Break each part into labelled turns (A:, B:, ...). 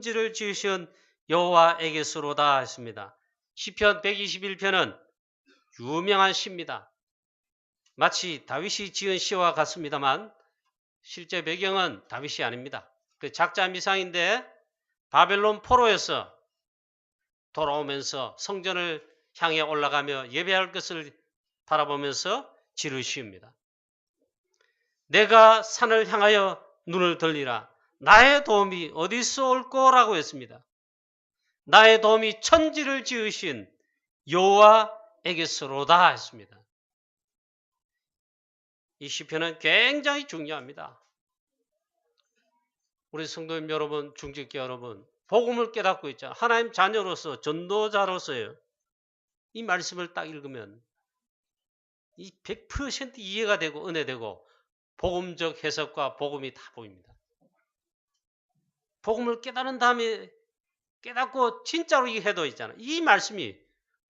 A: 천지를 지으신 여호와에게서로다 했습니다. 시편 121편은 유명한 시입니다. 마치 다윗이 지은 시와 같습니다만 실제 배경은 다윗이 아닙니다. 그 작자 미상인데 바벨론 포로에서 돌아오면서 성전을 향해 올라가며 예배할 것을 바라보면서 지을 시입니다. 내가 산을 향하여 눈을 들리라. 나의 도움이 어디서 올 거라고 했습니다. 나의 도움이 천지를 지으신 여호와에게서로다 했습니다. 이 시편은 굉장히 중요합니다. 우리 성도님 여러분, 중직계 여러분, 복음을 깨닫고 있잖아요. 하나님 자녀로서, 전도자로서요. 이 말씀을 딱 읽으면 이 100% 이해가 되고 은혜되고 복음적 해석과 복음이 다 보입니다. 복음을 깨달은 다음에 깨닫고 진짜로 이 해도 있잖아요. 이 말씀이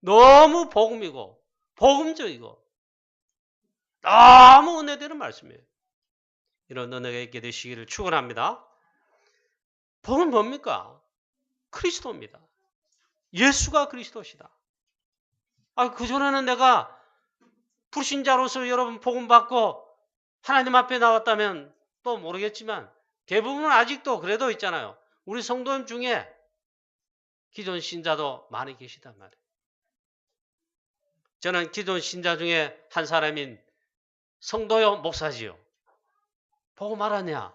A: 너무 복음이고 복음적이고 너무 은혜되는 말씀이에요. 이런 은혜가 있게 되시기를 축원합니다. 복음은 뭡니까? 그리스도입니다. 예수가 그리스도시다. 그전에는 내가 불신자로서 여러분 복음 받고 하나님 앞에 나왔다면 또 모르겠지만 대부분은 아직도 그래도 있잖아요. 우리 성도님 중에 기존 신자도 많이 계시단 말이에요. 저는 기존 신자 중에 한 사람인 성도요 목사지요. 복음 알았냐?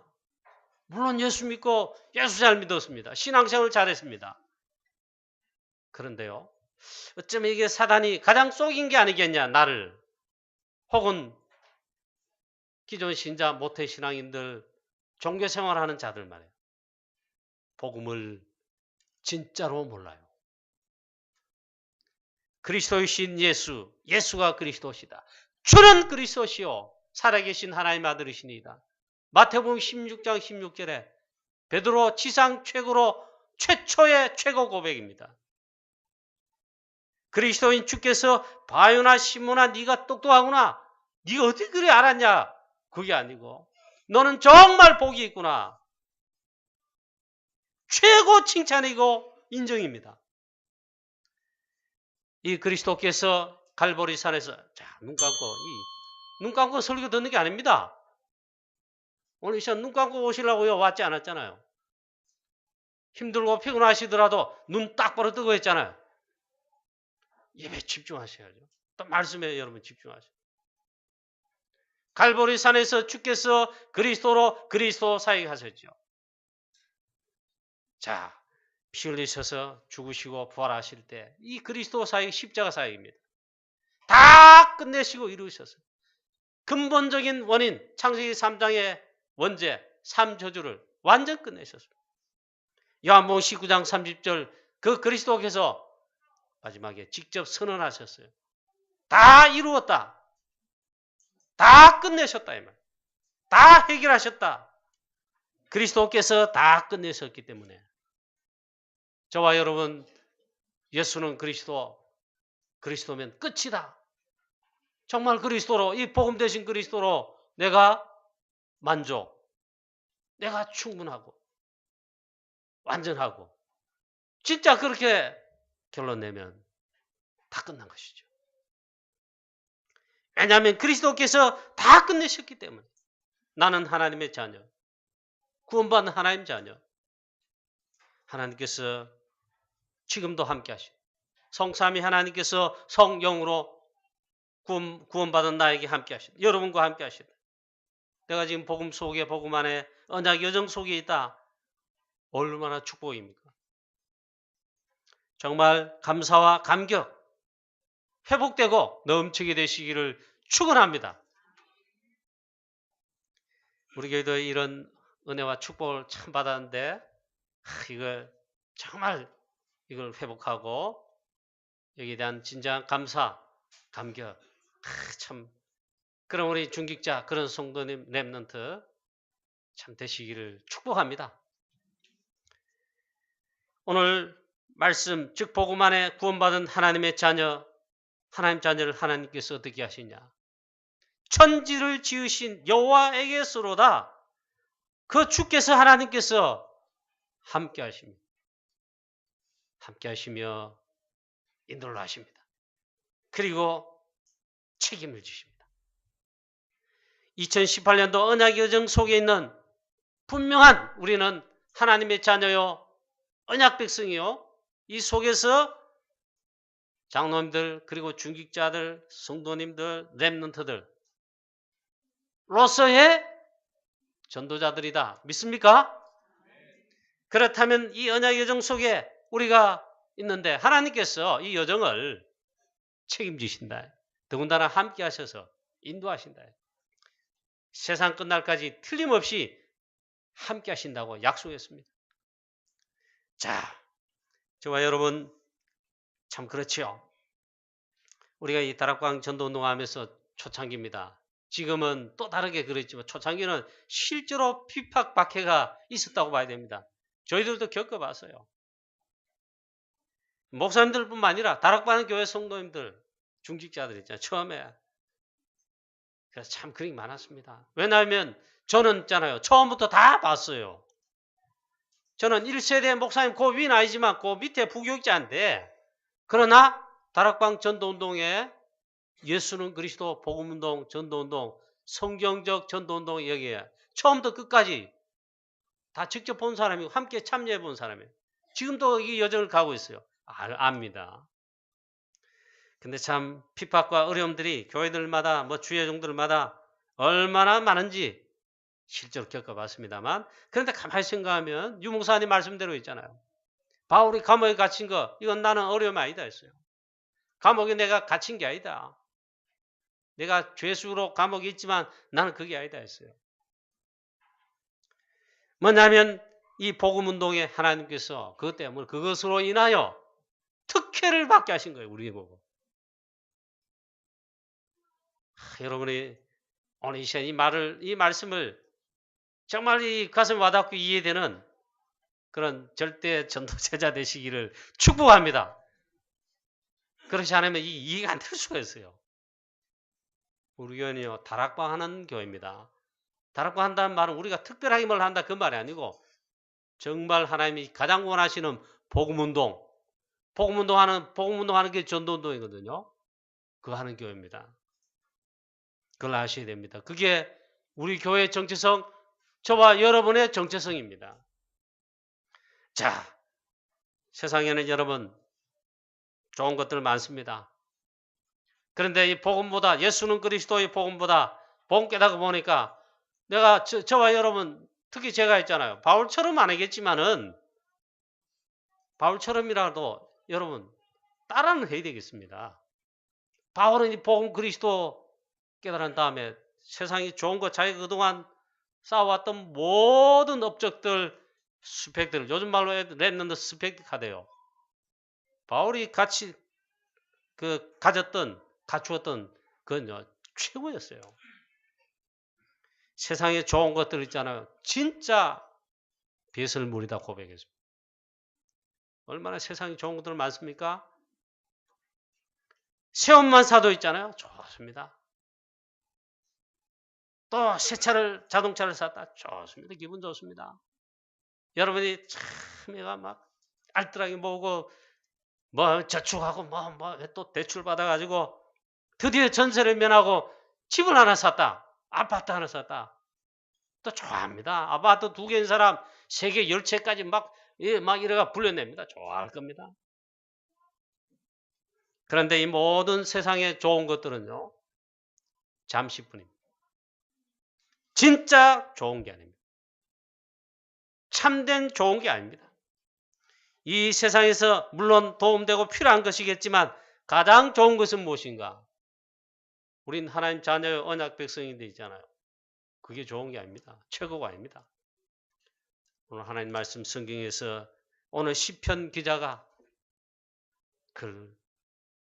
A: 물론 예수 믿고 예수 잘 믿었습니다. 신앙생활 잘했습니다. 그런데요. 어쩌면 이게 사단이 가장 속인 게 아니겠냐 나를. 혹은 기존 신자 모태신앙인들 종교생활하는 자들 말이에요. 복음을 진짜로 몰라요. 그리스도이신 예수, 예수가 그리스도시다. 주는 그리스도시요 살아계신 하나님 아들이시니이다. 마태복음 16장 16절에 베드로 지상 최초의 최고 고백입니다. 그리스도인 주께서 바요나 시몬아 네가 똑똑하구나. 네가 어떻게 그래 알았냐? 그게 아니고 너는 정말 복이 있구나. 최고 칭찬이고 인정입니다. 이 그리스도께서 갈보리 산에서 눈 감고 설교 듣는 게 아닙니다. 오늘 이 시간 눈 감고 오시려고요 왔지 않았잖아요. 힘들고 피곤하시더라도 눈 딱 바로 뜨고 했잖아요. 예배 집중하셔야죠. 또 말씀에 여러분 집중하셔야죠. 갈보리 산에서 주께서 그리스도로 그리스도 사역을 하셨죠. 자, 피 흘리셔서 죽으시고 부활하실 때 이 그리스도 사역 십자가 사역입니다. 다 끝내시고 이루셨어요. 근본적인 원인 창세기 3장의 원죄 3저주를 완전 끝내셨습니다. 요한복음 19장 30절 그 그리스도께서 마지막에 직접 선언하셨어요. 다 이루었다. 다 끝내셨다 이 말. 다 해결하셨다. 그리스도께서 다 끝내셨기 때문에 저와 여러분 예수는 그리스도면 끝이다. 정말 그리스도로 이 복음 되신 그리스도로 내가 만족, 내가 충분하고 완전하고 진짜 그렇게 결론 내면 다 끝난 것이죠. 왜냐하면 그리스도께서 다 끝내셨기 때문에 나는 하나님의 자녀, 구원받는 하나님 자녀. 하나님께서 지금도 함께 하시고 성삼위 하나님께서 성령으로 구원받은 나에게 함께 하신다. 여러분과 함께 하신다. 내가 지금 복음 속에 복음 안에 언약 여정 속에 있다. 얼마나 축복입니까? 정말 감사와 감격 회복되고 넘치게 되시기를 축원합니다. 우리 교회도 이런 은혜와 축복을 참 받았는데 이걸 정말 이걸 회복하고 여기에 대한 진정한 감사, 감격 참 그런 우리 중직자 그런 성도님 렘넌트 참 되시기를 축복합니다. 오늘 말씀 즉 복음 안에 구원받은 하나님의 자녀 하나님 자녀를 하나님께서 어떻게 하시냐? 천지를 지으신 여호와에게서로다. 그 주께서 하나님께서 함께 하십니다. 함께 하시며 인도를 하십니다. 그리고 책임을 지십니다. 2018년도 언약 여정 속에 있는 분명한 우리는 하나님의 자녀요, 언약 백성이요, 이 속에서 장로님들 그리고 중직자들, 성도님들, 렘넌트들 로서의 전도자들이다. 믿습니까? 그렇다면 이 언약 여정 속에 우리가 있는데 하나님께서 이 여정을 책임지신다. 더군다나 함께 하셔서 인도하신다. 세상 끝날까지 틀림없이 함께 하신다고 약속했습니다. 자, 저와 여러분 참 그렇지요. 우리가 이 다락방 전도운동하면서 초창기입니다. 지금은 또 다르게 그랬지만 초창기는 실제로 핍박 박해가 있었다고 봐야 됩니다. 저희들도 겪어봤어요. 목사님들뿐만 아니라 다락방 교회 성도님들, 중직자들 있잖아요. 처음에. 그래서 참 그런 게 많았습니다. 왜냐하면 저는 있잖아요. 처음부터 다 봤어요. 저는 1세대 목사님 그 위는 아니지만 그 밑에 부교육자인데 그러나 다락방 전도운동에 예수는 그리스도 복음운동, 전도운동, 성경적 전도운동 여기에 처음부터 끝까지 다 직접 본 사람이고 함께 참여해 본 사람이에요. 지금도 이 여정을 가고 있어요. 압니다. 근데 참 핍박과 어려움들이 교회들마다 뭐 주의종들마다 얼마나 많은지 실제로 겪어봤습니다만 그런데 가만히 생각하면 유목사님 말씀대로 있잖아요. 바울이 감옥에 갇힌 거 이건 나는 어려움이 아니다 했어요. 감옥에 내가 갇힌 게 아니다. 내가 죄수로 감옥에 있지만 나는 그게 아니다 했어요. 뭐냐면 이 복음운동에 하나님께서 그것 때문에 그것으로 인하여 특혜를 받게 하신 거예요. 우리 보고. 여러분이 오늘 이 시간 이 말씀을 정말 이 가슴에 와닿고 이해되는 그런 절대 전도제자 되시기를 축복합니다. 그렇지 않으면 이해가 안 될 수가 있어요. 우리 교회는요, 다락방 하는 교회입니다. 다락방 한다는 말은 우리가 특별하게 뭘 한다 그 말이 아니고 정말 하나님이 가장 원하시는 복음운동, 복음운동하는 게 전도운동이거든요. 그거 하는 교회입니다. 그걸 아셔야 됩니다. 그게 우리 교회의 정체성, 저와 여러분의 정체성입니다. 자, 세상에는 여러분 좋은 것들 많습니다. 그런데 이 복음보다 예수는 그리스도의 복음보다 복음 깨닫고 보니까 내가 저와 여러분 특히 제가 있잖아요. 바울처럼 안 하겠지만은 바울처럼이라도 여러분 따라는 해야 되겠습니다. 바울은 이 복음 그리스도 깨달은 다음에 세상이 좋은 것 자기가 그동안 쌓아왔던 모든 업적들 스펙들 요즘 말로 랩런트 스펙하대요. 바울이 같이 갖추었던 그건 최고였어요. 세상에 좋은 것들 있잖아요. 진짜 배설물이다 고백했습니다. 얼마나 세상에 좋은 것들 많습니까? 새옷만 사도 있잖아요. 좋습니다. 또 새 자동차를 샀다. 좋습니다. 기분 좋습니다. 여러분이 참 얘가 막 알뜰하게 모으고 뭐 저축하고 뭐 또 대출 받아가지고 드디어 전세를 면하고 집을 하나 샀다. 아파트 하나 샀다. 또 좋아합니다. 아파트 2개인 사람 3개 10채까지 막 이래가 불려냅니다. 좋아할 겁니다. 그런데 이 모든 세상에 좋은 것들은요. 잠시뿐입니다. 진짜 좋은 게 아닙니다. 참된 좋은 게 아닙니다. 이 세상에서 물론 도움되고 필요한 것이겠지만 가장 좋은 것은 무엇인가? 우린 하나님 자녀의 언약 백성인데 있잖아요. 그게 좋은 게 아닙니다. 최고가 아닙니다. 오늘 하나님 말씀 성경에서 오늘 시편 기자가 그걸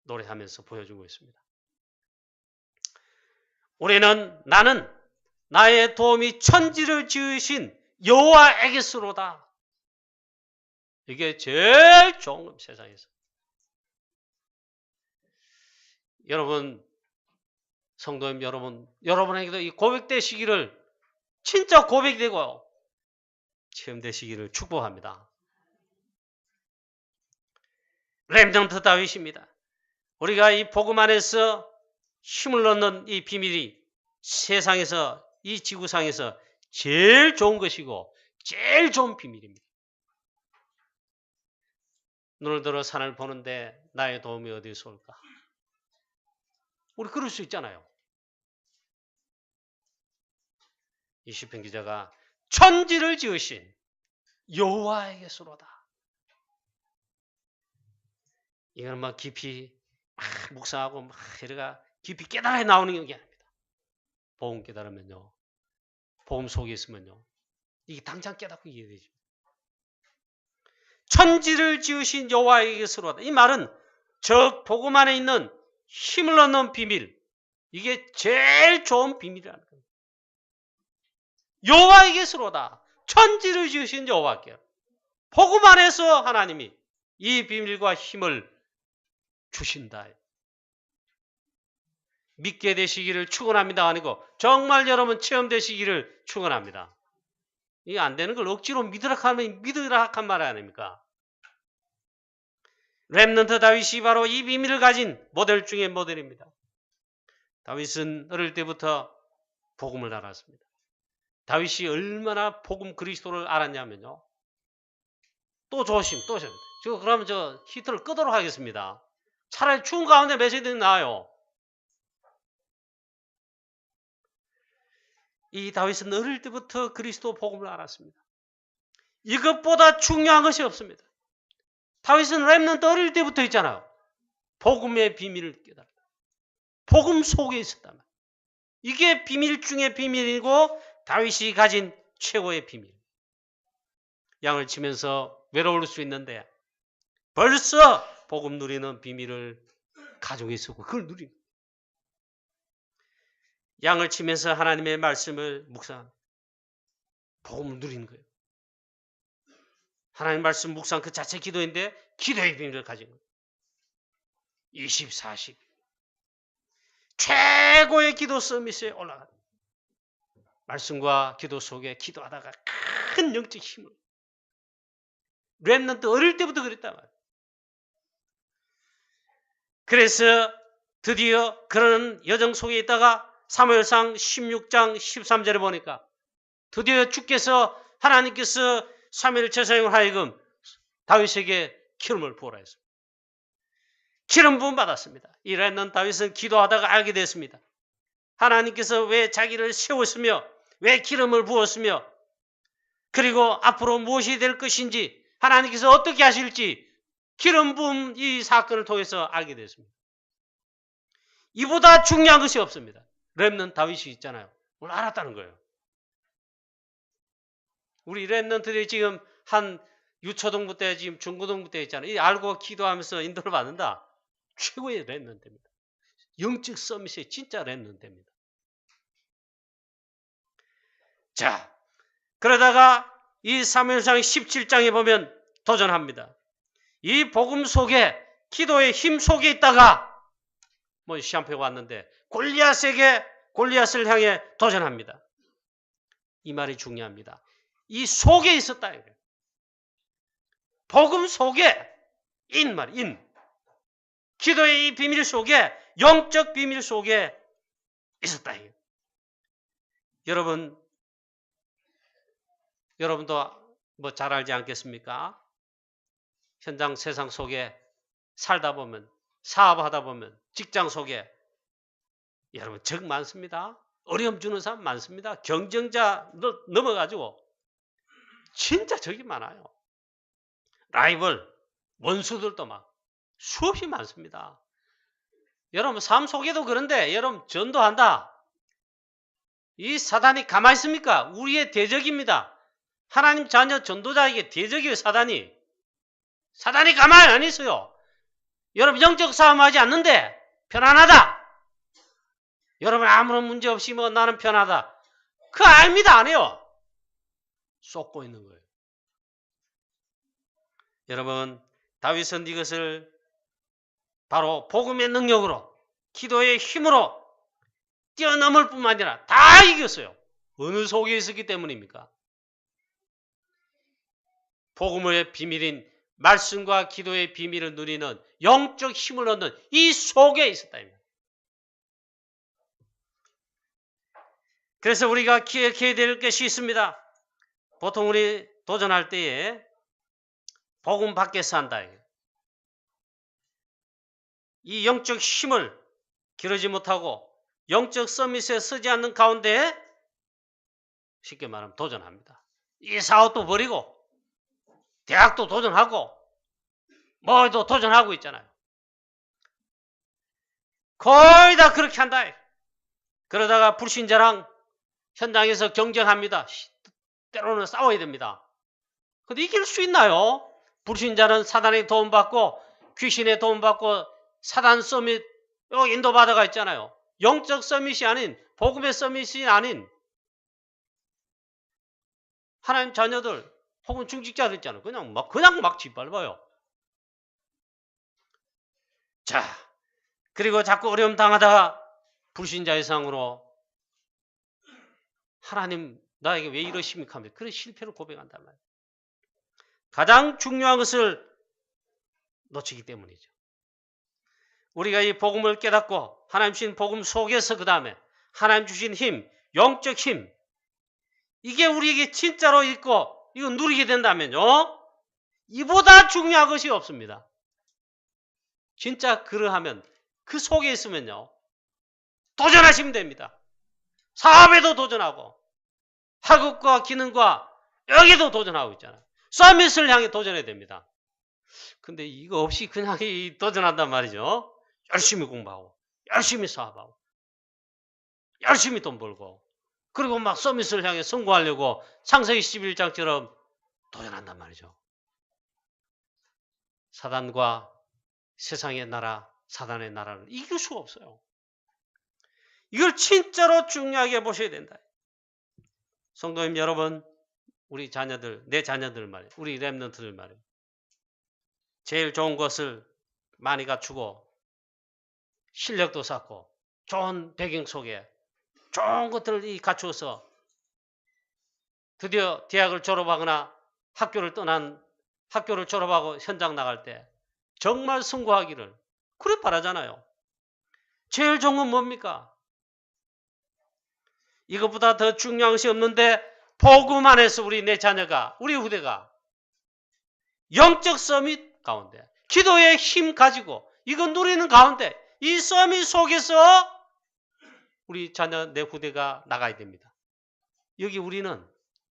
A: 노래하면서 보여주고 있습니다. 나는 나의 도움이 천지를 지으신 여호와에게서로다. 이게 제일 좋은 겁니다. 세상에서. 여러분 성도님 여러분에게도 이 고백되시기를 진짜 고백되고 체험되시기를 축복합니다. 렘넌트 다윗입니다. 우리가 이 복음 안에서 힘을 얻는 이 비밀이 세상에서, 이 지구상에서 제일 좋은 것이고 제일 좋은 비밀입니다. 눈을 들어 산을 보는데 나의 도움이 어디서 올까? 우리 그럴 수 있잖아요. 이 시편 기자가 천지를 지으신 여호와에게서로다. 이건 막 깊이 묵상하고 막 우리가 깊이 깨달아 나오는 게 아닙니다. 복음 깨달으면요, 복음 속에 있으면요, 이게 당장 깨닫고 이해되죠. 천지를 지으신 여호와에게서로다. 이 말은 저 복음 안에 있는 힘을 얻는 비밀, 이게 제일 좋은 비밀이라는 겁니다. 여호와에게서로다. 천지를 지으신 여호와께. 복음 안에서 하나님이 이 비밀과 힘을 주신다. 믿게 되시기를 축원합니다 아니고 정말 여러분 체험되시기를 축원합니다. 이게 안 되는 걸 억지로 믿으라 하면 믿으라 한 말 아닙니까? 렘넌트 다윗이 바로 이 비밀을 가진 모델 중에 모델입니다. 다윗은 어릴 때부터 복음을 알았습니다. 다윗이 얼마나 복음 그리스도를 알았냐면요. 또 조심. 그러면 저 히터를 끄도록 하겠습니다. 차라리 추운 가운데 메시지는 나아요. 이 다윗은 어릴 때부터 그리스도 복음을 알았습니다. 이것보다 중요한 것이 없습니다. 다윗은 렘넌트 어릴 때부터 있잖아요. 복음의 비밀을 깨달았다. 복음 속에 있었단 말이에요. 이게 비밀 중에 비밀이고 다윗이 가진 최고의 비밀. 양을 치면서 외로울 수 있는데 벌써 복음 누리는 비밀을 가지고 있었고 그걸 누리는 거예요. 양을 치면서 하나님의 말씀을 묵상, 복음을 누리는 거예요. 하나님 말씀 묵상 그 자체 기도인데 기도의 비밀을 가진 거예요. 20, 40. 최고의 기도 서밋에 올라가는 말씀과 기도 속에 기도하다가 큰 영적 힘을. 렘넌트 어릴 때부터 그랬단 말이에요. 그래서 드디어 그런 여정 속에 있다가 사무엘상 16장 13절에 보니까 드디어 주께서 하나님께서 사무엘 제사장을 하여금 다윗에게 기름을 부어라 했습니다. 기름 부음 받았습니다. 이 렘넌트 다윗은 기도하다가 알게 됐습니다. 하나님께서 왜 자기를 세웠으며 왜 기름을 부었으며 그리고 앞으로 무엇이 될 것인지 하나님께서 어떻게 하실지 기름 부음 이 사건을 통해서 알게 됐습니다. 이보다 중요한 것이 없습니다. 렘넌트 다윗이 있잖아요. 오늘 알았다는 거예요. 우리 렘넌트들이 지금 한 유초등부 때 지금 중고등부 때 있잖아요. 이 알고 기도하면서 인도를 받는다. 최고의 렘넌트입니다. 영적 서밋이 진짜 렘넌트입니다. 자, 그러다가 이 사무엘상 17장에 보면 도전합니다. 이 복음 속에 기도의 힘 속에 있다가 뭐 시험표가 왔는데 골리앗을 향해 도전합니다. 이 말이 중요합니다. 이 속에 있었다. 복음 속에 인. 기도의 이 비밀 속에 영적 비밀 속에 있었다. 여러분도 뭐 잘 알지 않겠습니까? 현장 세상 속에 살다 보면 사업하다 보면 직장 속에 여러분 적 많습니다. 어려움 주는 사람 많습니다. 경쟁자 넘어가지고 진짜 적이 많아요. 라이벌, 원수들도 막 수없이 많습니다. 여러분 삶 속에도 그런데 여러분 전도한다. 이 사단이 가만히 있습니까? 우리의 대적입니다. 하나님 자녀 전도자에게 대적이에요. 사단이 가만히 안 있어요. 여러분 영적 싸움하지 않는데 편안하다. 여러분 아무런 문제 없이 뭐 나는 편하다. 그거 아닙니다. 안 해요. 쏟고 있는 거예요. 여러분 다윗은 이것을 바로 복음의 능력으로 기도의 힘으로 뛰어넘을 뿐만 아니라 다 이겼어요. 어느 속에 있었기 때문입니까? 복음의 비밀인 말씀과 기도의 비밀을 누리는 영적 힘을 얻는 이 속에 있었다. 그래서 우리가 기억해야 될 것이 있습니다. 보통 우리 도전할 때에 복음 밖에서 한다. 이 영적 힘을 기르지 못하고 영적 서밋에 서지 않는 가운데 쉽게 말하면 도전합니다. 이 사업도 버리고 대학도 도전하고 뭐도 도전하고 있잖아요. 거의 다 그렇게 한다. 그러다가 불신자랑 현장에서 경쟁합니다. 때로는 싸워야 됩니다. 근데 이길 수 있나요? 불신자는 사단의 도움받고 귀신의 도움받고 사단 서밋 인도받아가 있잖아요. 영적 서밋이 아닌 복음의 서밋이 아닌 하나님 자녀들 혹은 중직자들 있잖아요. 그냥 막 짓밟아요. 자, 그리고 자꾸 어려움 당하다가 불신자의 상으로 하나님 나에게 왜 이러십니까? 하면 그런 실패를 고백한단 말이에요. 가장 중요한 것을 놓치기 때문이죠. 우리가 이 복음을 깨닫고 하나님 주신 복음 속에서 그 다음에 하나님 주신 힘, 영적 힘 이게 우리에게 진짜로 있고 이거 누리게 된다면요. 이보다 중요한 것이 없습니다. 진짜 그러하면 그 속에 있으면요. 도전하시면 됩니다. 사업에도 도전하고 학업과 기능과 여기도 도전하고 있잖아요. 서밋을 향해 도전해야 됩니다. 근데 이거 없이 그냥 도전한단 말이죠. 열심히 공부하고 열심히 사업하고 열심히 돈 벌고 그리고 막 서밋을 향해 성공하려고 창세기 11장처럼 도전한단 말이죠. 사단과 세상의 나라, 사단의 나라를 이길 수가 없어요. 이걸 진짜로 중요하게 보셔야 된다. 성도님 여러분, 우리 자녀들, 내 자녀들 말이에요. 우리 렘넌트들 말이에요. 제일 좋은 것을 많이 갖추고 실력도 쌓고 좋은 배경 속에 좋은 것들을 갖추어서 드디어 대학을 졸업하거나 학교를 졸업하고 현장 나갈 때 정말 성공하기를 그래 바라잖아요. 제일 좋은 건 뭡니까? 이것보다 더 중요한 것이 없는데 복음 안에서 내 자녀가 우리 후대가 영적 서밋 가운데 기도의 힘 가지고 이거 누리는 가운데 이 서밋 속에서 우리 자녀 내 후대가 나가야 됩니다. 여기 우리는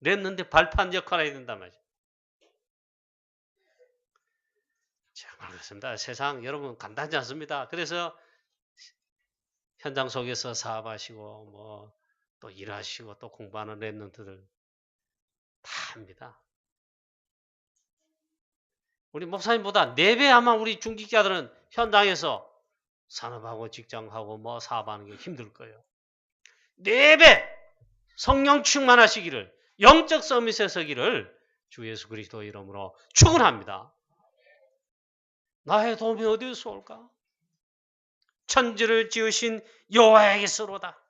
A: 랩런트 발판 역할을 해야 된단 말이죠. 정말 그렇습니다. 세상 여러분 간단하지 않습니다. 그래서 현장 속에서 사업하시고 뭐 또 일하시고 또 공부하는 랩런트들 다 합니다. 우리 목사님보다 4배 아마 우리 중직자들은 현장에서 산업하고 직장하고 뭐 사업하는 게 힘들 거예요. 4배 성령 충만하시기를 영적 서밋에 서기를 주 예수 그리스도 이름으로 축원합니다. 나의 도움이 어디서 올까? 천지를 지으신 여호와에게서로다.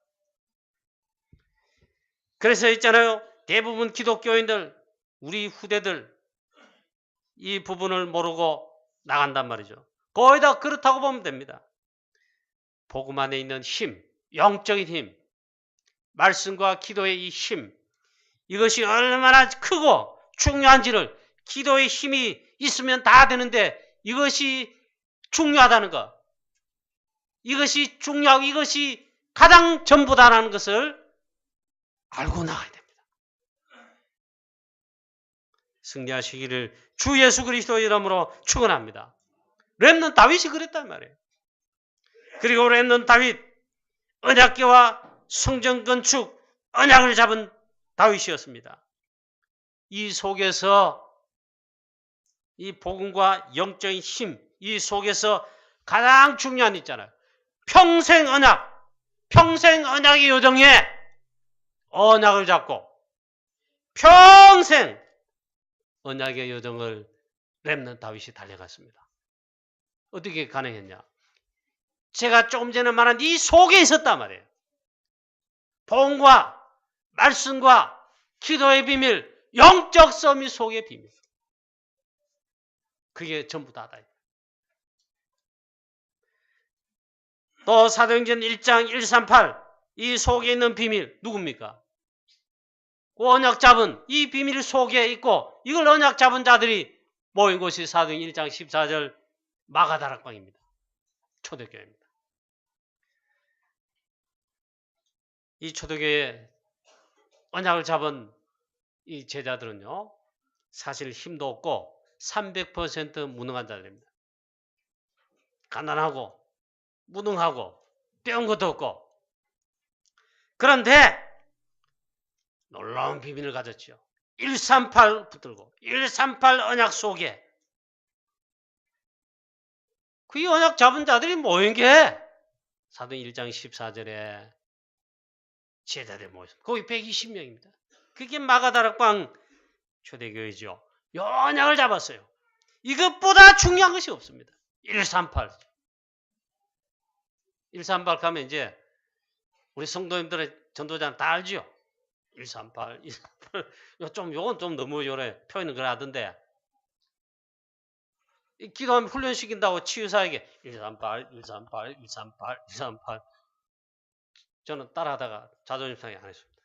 A: 그래서 있잖아요. 대부분 기독교인들 우리 후대들 이 부분을 모르고 나간단 말이죠. 거의 다 그렇다고 보면 됩니다. 복음 안에 있는 힘, 영적인 힘, 말씀과 기도의 이 힘, 이것이 얼마나 크고 중요한지를 기도의 힘이 있으면 다 되는데 이것이 중요하다는 것, 이것이 중요하고 이것이 가장 전부다라는 것을 알고 나가야 됩니다. 승리하시기를 주 예수 그리스도 이름으로 축원합니다. 렘넌트 다윗이 그랬단 말이에요. 그리고 렘넌트 다윗 언약궤와 성전 건축 언약을 잡은 다윗이었습니다. 이 속에서 이 복음과 영적인 힘, 이 속에서 가장 중요한 게 있잖아요. 평생 언약의 요정에 언약을 잡고 평생 언약의 요정을 렘넌트 다윗이 달려갔습니다. 어떻게 가능했냐? 제가 조금 전에 말한 이 속에 있었단 말이에요. 복음과 말씀과 기도의 비밀, 영적 서밋 속의 비밀. 그게 전부 다다. 또 사도행전 1장 138 이 속에 있는 비밀 누굽니까? 언약 잡은 이 비밀 속에 있고 이걸 언약 잡은 자들이 모인 곳이 사도행전 1장 14절 마가다락방입니다. 초대교회입니다. 이 초대교회 언약을 잡은 이 제자들은요. 사실 힘도 없고 300% 무능한 자들입니다. 가난하고 무능하고 배운 것도 없고 그런데 놀라운 비밀을 가졌죠. 138 붙들고 138 언약 속에 그 언약 잡은 자들이 모인 게 사도행전 1장 14절에 제자들이 모였습니다. 거기 120명입니다. 그게 마가다락방 초대교회죠. 이 언약을 잡았어요. 이것보다 중요한 것이 없습니다. 138. 138 가면 이제 우리 성도님들의 전도자는 다 알죠? 138, 138. 요건 좀 너무 요래 표현을 그래 하던데. 기도하면 훈련시킨다고 치유사에게 138, 138, 138, 138. 저는 따라하다가 자존심 상해 안 했습니다.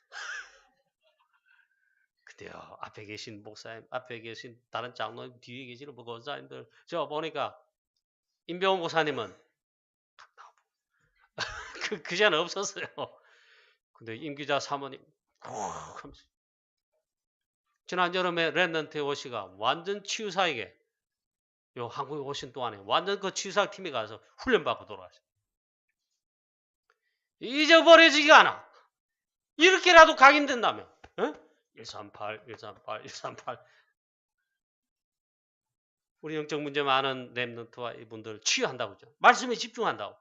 A: 그때요, 앞에 계신 목사님, 앞에 계신 다른 장로님, 뒤에 계시는 권사님들, 저 보니까 임병훈 목사님은 그 전에 없었어요. 근데 임 기자 사모님, 지난 여름에 랩런트 오시가 완전 치유사에게 요 한국에 오신 동안에 완전 그 치유사 팀에 가서 훈련받고 돌아왔어요. 잊어버려지지가 않아. 이렇게라도 각인된다면. 138, 138, 138. 우리 영적 문제 많은 랩런트와 이분들 치유한다고 그러죠. 말씀에 집중한다고.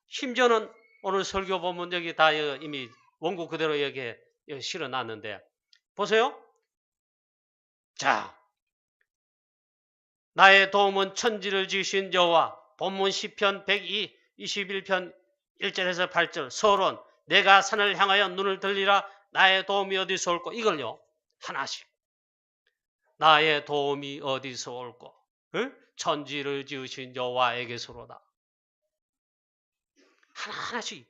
A: 심지어는 오늘 설교 보면 여기 다 이미 원고 그대로 여기 실어놨는데 보세요. 자, 나의 도움은 천지를 지으신 여호와. 본문 시편 121편 1절에서 8절 서론 내가 산을 향하여 눈을 들리라 나의 도움이 어디서 올꼬. 이걸요 하나씩 나의 도움이 어디서 올꼬. 천지를 지으신 여호와에게서로다. 하나하나씩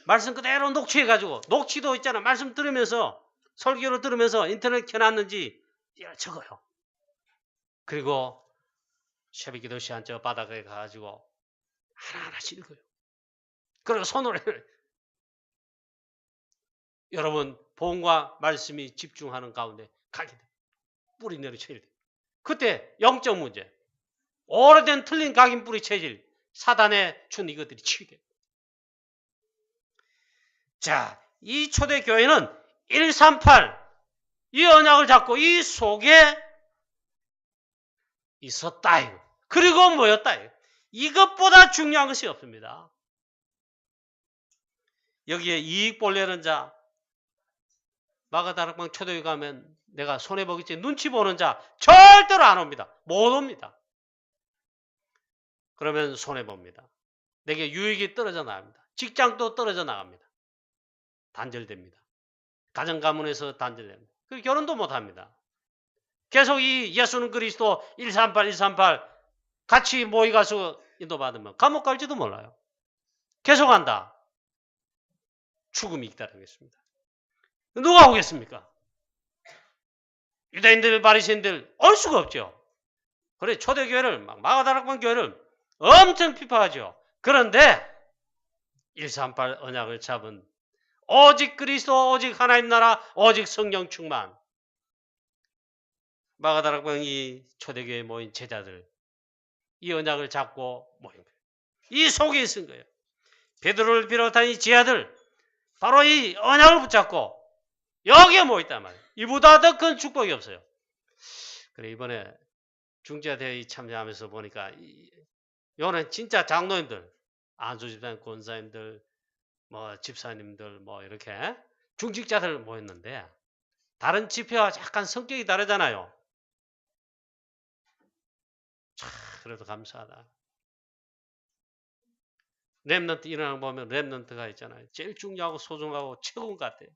A: 말씀 그대로 녹취해가지고 녹취도 있잖아. 말씀 들으면서 설교를 들으면서 인터넷 켜놨는지 적어요. 그리고 새벽기도 시간 저 바닥에 가가지고 하나하나씩 읽어요. 그리고 손으로 여러분 복음과 말씀이 집중하는 가운데 가게 돼. 뿌리 내리쳐야 돼. 그때 영적 문제, 오래된 틀린 각인 뿌리 체질, 사단에 준 이것들이 치유돼. 자, 이 초대교회는 138 이 언약을 잡고 이 속에 있었다. 그리고 뭐였다. 이것보다 중요한 것이 없습니다. 여기에 이익 보려는 자, 마가다락방 초대교회 가면 내가 손해보겠지 눈치 보는 자 절대로 안 옵니다. 못 옵니다. 그러면 손해봅니다. 내게 유익이 떨어져 나갑니다. 직장도 떨어져 나갑니다. 단절됩니다. 가정가문에서 단절됩니다. 그리고 결혼도 못합니다. 계속 이 예수는 그리스도 138, 138 같이 모이가서 인도받으면 감옥 갈지도 몰라요. 계속한다. 죽음이 기다리겠습니다. 누가 오겠습니까? 유대인들, 바리새인들 올 수가 없죠. 그래 초대교회를 마가다락방 교회를 엄청 비판하죠. 그런데 138 언약을 잡은 오직 그리스도, 오직 하나님 나라, 오직 성령 충만 마가다락방 이 초대교회에 모인 제자들 이 언약을 잡고 모인 거예요. 이 속에 있은 거예요. 베드로를 비롯한 이 제자들 바로 이 언약을 붙잡고 여기에 모였단 말이에요. 이보다 더 큰 축복이 없어요. 그래 이번에 중재대회 참여하면서 보니까 요는 진짜 장로님들, 안수집사님, 권사님들, 뭐 집사님들 뭐 이렇게 중직자들 모였는데 다른 집회와 약간 성격이 다르잖아요. 참 그래도 감사하다. 랩런트 일어나는 거 보면 랩런트가 있잖아요. 제일 중요하고 소중하고 최고인 것 같아요.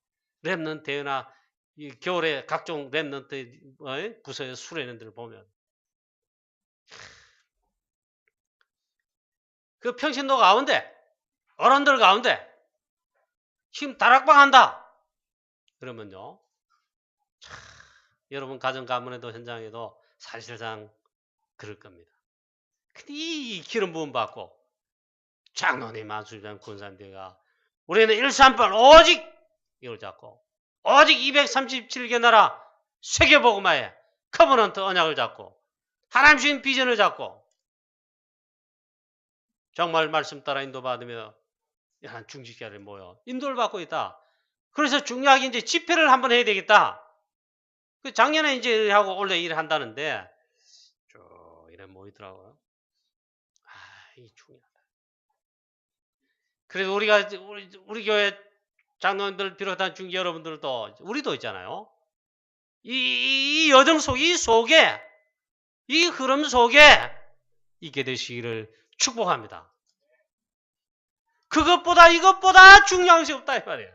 A: 랩런트 대회나 이 겨울에 각종 랩런트 부서에 수련회들 보면 그 평신도 가운데 어른들 가운데 힘 다락방한다. 그러면요. 여러분 가정 가문에도 현장에도 사실상 그럴 겁니다. 근데 이 기름 부음 받고 장로님 안수장 권사님들가 우리는 138 오직 이걸 잡고 오직 237개 나라 세계복음화에 커버넌트 언약을 잡고 하나님 주신 비전을 잡고 정말 말씀 따라 인도받으며 한 중직자를 모여 인도를 받고 있다. 그래서 중요하게 이제 집회를 한번 해야 되겠다. 그 작년에 이제 하고 올해 일을 한다는데 쭉 이래 모이더라고요. 이 중요하다. 그래도 우리가 우리 교회 장로님들 비롯한 중계 여러분들도 우리도 있잖아요. 이 여정 속, 이 속에 이 흐름 속에 있게 되시기를 축복합니다. 그것보다 이것보다 중요한 것이 없다 이 말이에요.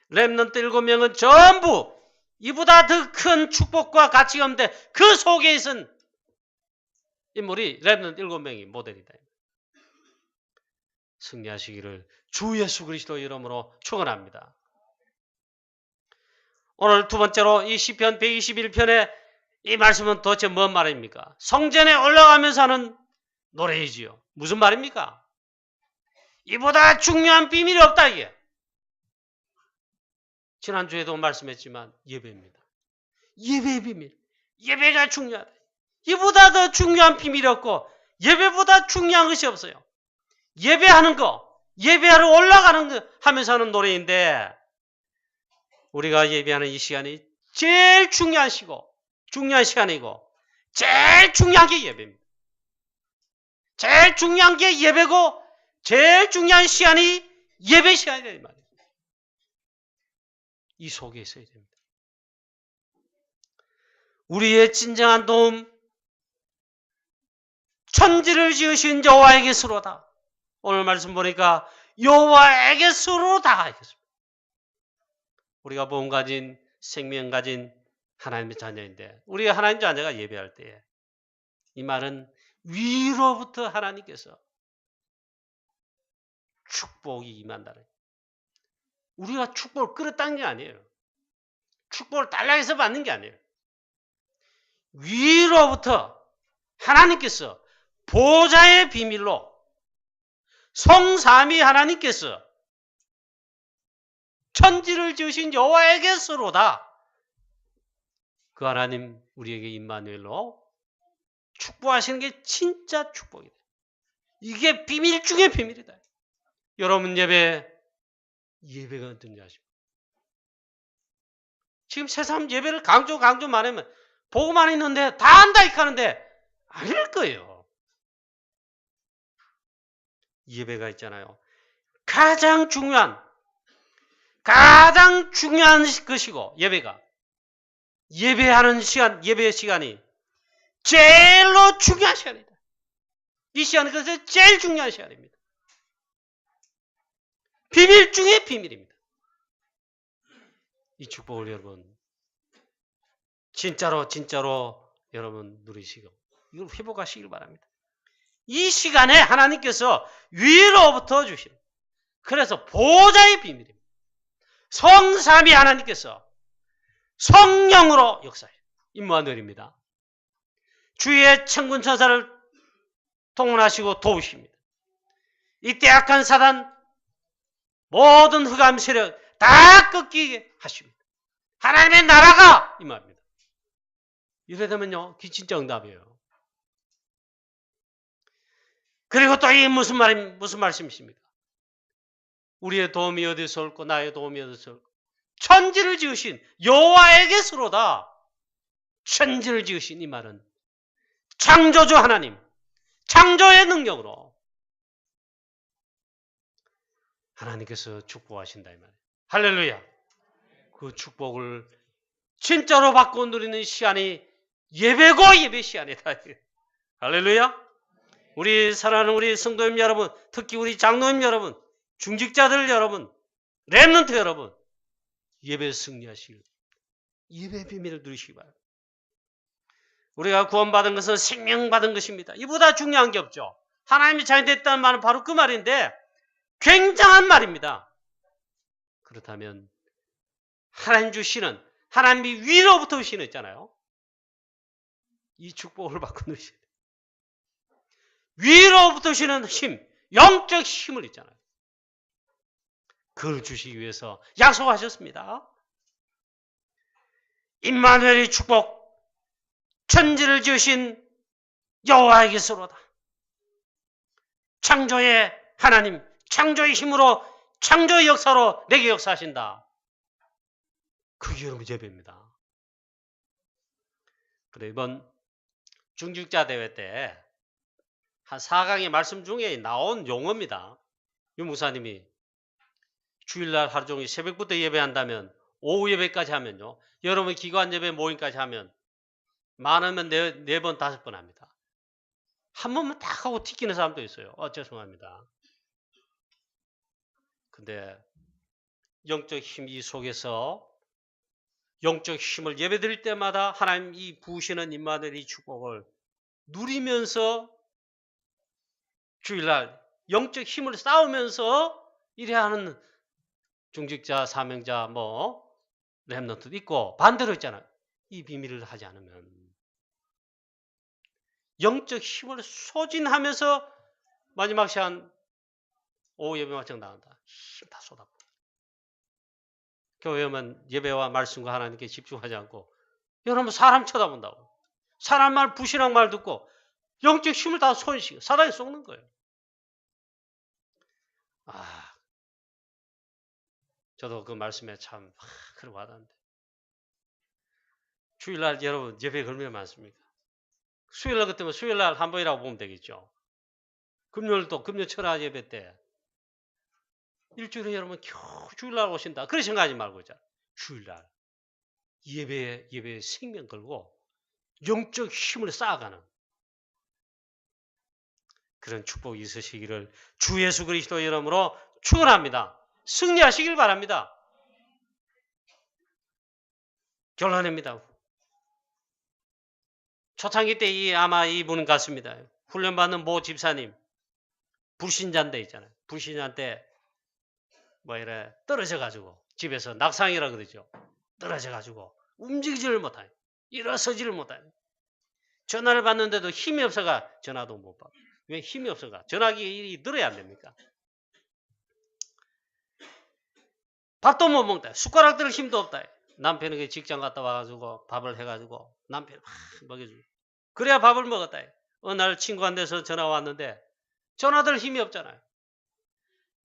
A: 렘넌트 7명은 전부 이보다 더 큰 축복과 가치가 없는데 그 속에 있은 인물이 렘넌트 7명이 모델이다. 승리하시기를 주 예수 그리스도 이름으로 축원합니다. 오늘 두 번째로 이 시편 121편의 이 말씀은 도대체 뭔 말입니까? 성전에 올라가면서 하는 노래이지요. 무슨 말입니까? 이보다 중요한 비밀이 없다 이게. 지난주에도 말씀했지만 예배입니다. 예배의 비밀. 예배가 중요하다. 이보다 더 중요한 비밀이 없고 예배보다 중요한 것이 없어요. 예배하는 거, 예배하러 올라가는 거 하면서 하는 노래인데 우리가 예배하는 이 시간이 제일 중요한 시간이고 제일 중요한 게 예배입니다. 제일 중요한 게 예배고 제일 중요한 시간이 예배 시간이다 이 말이에요. 이 속에 있어야 됩니다. 우리의 진정한 도움 천지를 지으신 여호와에게서로다. 오늘 말씀 보니까 여호와에게서로다 하겠습니다. 우리가 몸 가진 생명 가진 하나님의 자녀인데 우리가 하나님 자녀가 예배할 때에 이 말은 위로부터 하나님께서 축복이 임한다는 우리가 축복을 끌었다는 게 아니에요. 축복을 달라고 해서 받는 게 아니에요. 위로부터 하나님께서 보좌의 비밀로 성삼위 하나님께서 천지를 지으신 여호와에게서로다. 그 하나님 우리에게 임마누엘로 축복하시는 게 진짜 축복이다. 이게 비밀 중에 비밀이다. 여러분 예배가 어떤지 아십니까? 지금 세상 예배를 강조 말하면 보고만 있는데 다 한다 이렇게 하는데 아닐 거예요. 예배가 있잖아요. 가장 중요한 것이고 예배하는 시간, 예배의 시간이 제일로 중요한 시간이다. 이 시간은 그래서 제일 중요한 시간입니다. 비밀 중에 비밀입니다. 이 축복을 여러분 진짜로 여러분 누리시고 이걸 회복하시길 바랍니다. 이 시간에 하나님께서 위로부터 주신 그래서 보좌의 비밀입니다. 성삼위 하나님께서 성령으로 역사해 임마누엘입니다. 주의 천군 천사를 동원하시고 도우십니다. 이때 악한 사단 모든 흑암 세력 다 꺾이게 하십니다. 하나님의 나라가 임합니다. 이래 되면요 진짜 응답이에요. 그리고 또 이 무슨 말씀이십니까? 우리의 도움이 어디서 올고 나의 도움이 어디서 올고 천지를 지으신 여호와에게서로다. 천지를 지으신 이 말은 창조주 하나님 창조의 능력으로 하나님께서 축복하신다 이 말이에요. 할렐루야. 그 축복을 진짜로 받고 누리는 시간이 예배고 예배 시간이다. 할렐루야. 우리 사랑하는 우리 성도님 여러분, 특히 우리 장로님 여러분, 중직자들 여러분, 렘넌트 여러분, 예배 승리하시길 예배 비밀을 누리시기 바랍니다. 우리가 구원받은 것은 생명받은 것입니다. 이보다 중요한 게 없죠. 하나님이 자녀 됐다는 말은 바로 그 말인데 굉장한 말입니다. 그렇다면 하나님 주시는 하나님이 위로부터 주시는 있잖아요. 이 축복을 받고 누시는 위로부터 주시는 힘, 영적 힘을 있잖아요. 그걸 주시기 위해서 약속하셨습니다. 임마누엘의 축복, 천지를 지으신 여호와에게서로다. 창조의 하나님, 창조의 힘으로, 창조의 역사로 내게 역사하신다. 그게 여러분 예배입니다. 그래 이번 중직자 대회 때 한 4강의 말씀 중에 나온 용어입니다. 유 목사님이 주일날 하루 종일 새벽부터 예배한다면 오후 예배까지 하면요. 여러분 기관 예배 모임까지 하면 많으면 4번, 5번 합니다. 한 번만 딱 하고 튀기는 사람도 있어요. 죄송합니다. 근데 영적 힘 이 속에서 영적 힘을 예배드릴 때마다 하나님 이 부으시는 임마누엘의 축복을 누리면서 주일날 영적 힘을 쌓으면서 이래야 하는 중직자, 사명자, 렘넌트도 있고 반대로 있잖아요. 이 비밀을 하지 않으면 영적 힘을 소진하면서 마지막 시간 오후 예배 마치고 나간다. 힘 다 쏟아부어. 교회 오면 예배와 말씀과 하나님께 집중하지 않고 여러분 사람 쳐다본다고. 사람 말 부실한 말 듣고 영적 힘을 다 손실시켜 사단에 쏟는 거예요. 저도 그 말씀에 참 그러고 하던데 주일날 여러분 예배 걸면 많습니까? 수요일날 그때면 수요일날 한 번이라고 보면 되겠죠. 금요일도 금요 철야 예배 때 일주일에 여러분 겨우 주일날 오신다. 그런 생각하지 말고 있잖아. 주일날 예배에 생명 걸고 영적 힘을 쌓아가는 그런 축복이 있으시기를 주 예수 그리스도 이름으로 축원합니다. 승리하시길 바랍니다. 결론입니다. 초창기 때 아마 이분 같습니다. 훈련받는 모 집사님 불신자인데 있잖아요. 불신자한테 이래 떨어져가지고 집에서 낙상이라 그러죠. 떨어져가지고 움직이지를 못하요. 일어서지를 못하요. 전화를 받는데도 힘이 없어가 전화도 못 받고. 왜 힘이 없어가? 전화기 늘어야 안 됩니까? 밥도 못 먹다. 숟가락 들 힘도 없다. 남편에게 직장 갔다 와가지고 밥을 해가지고 남편 먹여주고. 그래야 밥을 먹었다. 어느 날 친구한테서 전화 왔는데 전화들 힘이 없잖아요.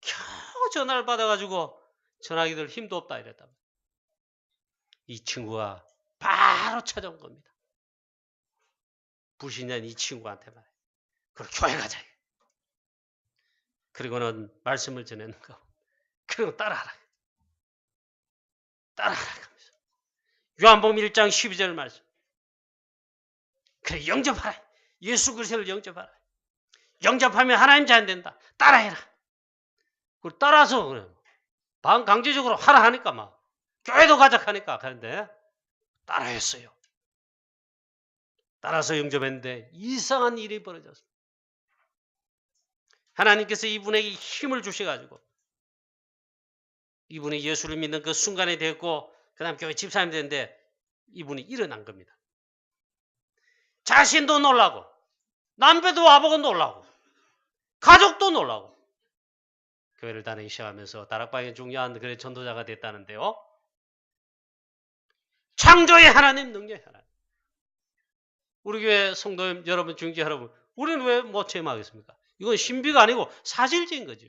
A: 겨우 전화를 받아가지고 전화기들 힘도 없다 이랬다. 이 친구가 바로 찾아온 겁니다. 불신자인 이 친구한테 말이에요. 그리고 교회 가자. 그리고는 말씀을 전하는 거. 그리고 따라하라. 따라하라. 요한복음 1장 12절 말씀. 그래 영접하라. 예수 그리스도를 영접하라. 영접하면 하나님 자녀 된다. 따라해라. 그걸 따라서 그래. 강제적으로 하라 하니까 막 교회도 가자 하니까 그런데 따라했어요. 따라서 영접했는데 이상한 일이 벌어졌어요. 하나님께서 이분에게 힘을 주셔가지고 이분이 예수를 믿는 그 순간에 됐고 그 다음 교회 집사님이 됐는데 이분이 일어난 겁니다. 자신도 놀라고 남편도 와보고 놀라고 가족도 놀라고 교회를 다니기 시작하면서 다락방에 중요한 그런 전도자가 됐다는데요. 창조의 하나님, 능력의 하나님. 우리 교회 성도 여러분, 중지 여러분, 우리는 왜 못 체험하겠습니까? 이건 신비가 아니고 사실적인 거죠.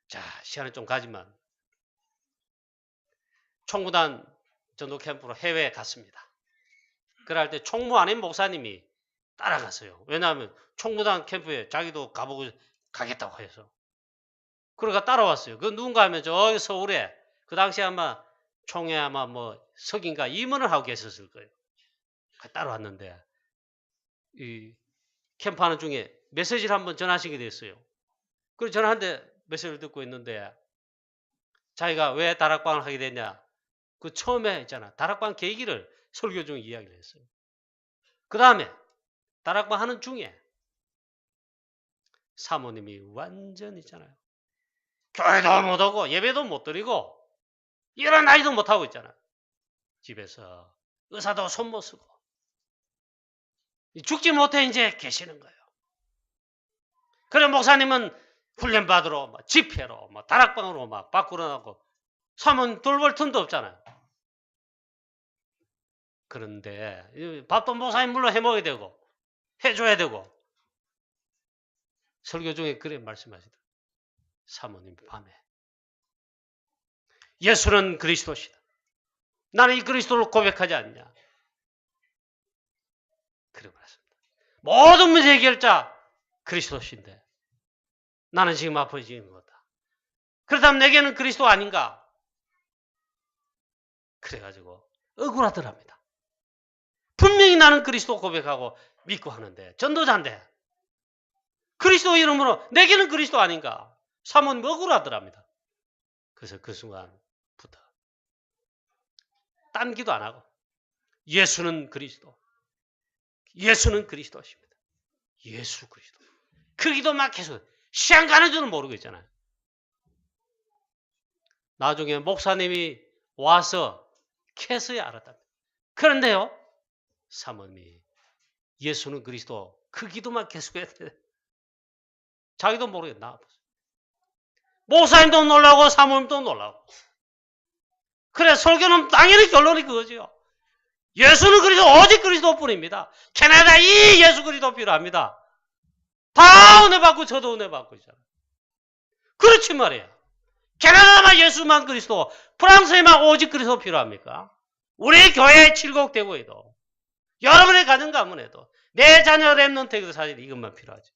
A: 자, 시간은 좀 가지만 총무단 전도 캠프로 해외에 갔습니다. 그럴 때 총무 아닌 목사님이 따라갔어요. 왜냐하면 총무단 캠프에 자기도 가보고 가겠다고 해서. 그러니까 따라왔어요. 그 누군가 하면 저기 서울에 그 당시에 아마 총회 아마 석인가 임원을 하고 계셨을 거예요. 따라왔는데 이 캠프하는 중에 메시지를 한번 전하시게 됐어요. 그래서 전화하는데 메시지를 듣고 있는데 자기가 왜 다락방을 하게 됐냐. 그 처음에 있잖아. 다락방 계기를 설교 중에 이야기를 했어요. 그 다음에 다락방 하는 중에 사모님이 완전 있잖아요. 교회도 못 오고 예배도 못 드리고 일어나지도 못하고 있잖아요. 집에서 의사도 손 못 쓰고 죽지 못해 이제 계시는 거예요. 그래 목사님은 훈련 받으러 집회로 다락방으로 막 밖으로 나가고 사모님 돌볼 틈도 없잖아요. 그런데 밥도 목사님 물론 해먹어야 되고 해줘야 되고 설교 중에 그래 말씀하시더라고요. 사모님 밤에 예수는 그리스도시다. 나는 이 그리스도를 고백하지 않냐. 그래 말했습니다. 모든 문제 해결자 그리스도신데 나는 지금 아파지는 거다. 그렇다면 내게는 그리스도 아닌가? 그래가지고 억울하더랍니다. 분명히 나는 그리스도 고백하고 믿고 하는데 전도자인데 그리스도 이름으로 내게는 그리스도 아닌가? 사모님 억울하더랍니다. 그래서 그 순간부터 딴 기도 안 하고 예수는 그리스도, 예수는 그리스도십니다. 예수 그리스도. 그 기도만 계속 시간 가는 줄은 모르고 있잖아요. 나중에 목사님이 와서 캐서야 알았답니다. 그런데요, 사모님이 예수는 그리스도 그 기도만 계속해야 돼. 자기도 모르겠나. 목사님도 놀라고 사모님도 놀라고. 그래 설교는 당연히 결론이 그거죠. 예수는 그리스도 오직 그리스도뿐입니다. 캐나다 이 예수 그리스도 필요합니다. 다 은혜 받고 저도 은혜 받고 있잖아요. 그렇지 말이에요. 캐나다만 예수만 그리스도, 프랑스에만 오직 그리스도 필요합니까? 우리 교회 칠곡대고에도 여러분의 가정 가문에도 내 자녀 랩런트에도 사실 이것만 필요하죠.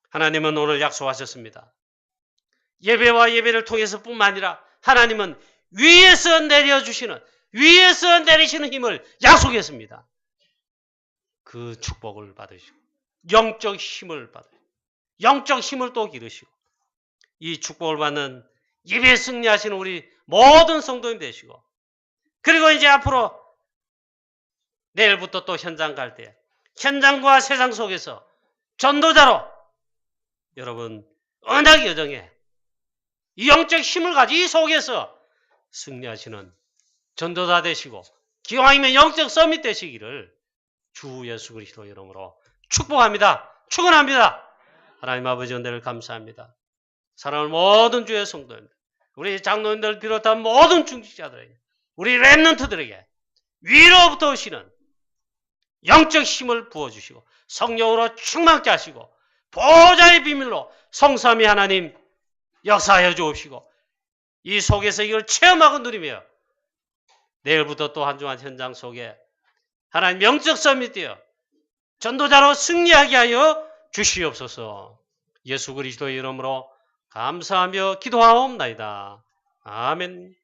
A: 하나님은 오늘 약속하셨습니다. 예배와 예배를 통해서 뿐만 아니라 하나님은 위에서 내리시는 힘을 약속했습니다. 그 축복을 받으시고 영적 힘을 받으시고 영적 힘을 또 기르시고 이 축복을 받는 예배 승리하시는 우리 모든 성도님 되시고 그리고 이제 앞으로 내일부터 또 현장 갈 때 현장과 세상 속에서 전도자로 여러분 언약 여정에 이 영적 힘을 가지고 이 속에서 승리하시는 전도자 되시고 기왕이면 영적 서밋 되시기를 주 예수 그리스도 이름으로 축복합니다. 축원합니다. 하나님 아버지 은혜를 감사합니다. 사랑하는 모든 주의 성도입니다. 우리 장로님들 비롯한 모든 중직자들에게 우리 렘넌트들에게 위로부터 오시는 영적 힘을 부어주시고 성령으로 충만케 하시고 보좌의 비밀로 성삼위 하나님 역사하여 주옵시고 이 속에서 이걸 체험하고 누리며 내일부터 또 한 주간 현장 속에 하나님 영적 서밋 되어 전도자로 승리하게 하여 주시옵소서. 예수 그리스도의 이름으로 감사하며 기도하옵나이다. 아멘.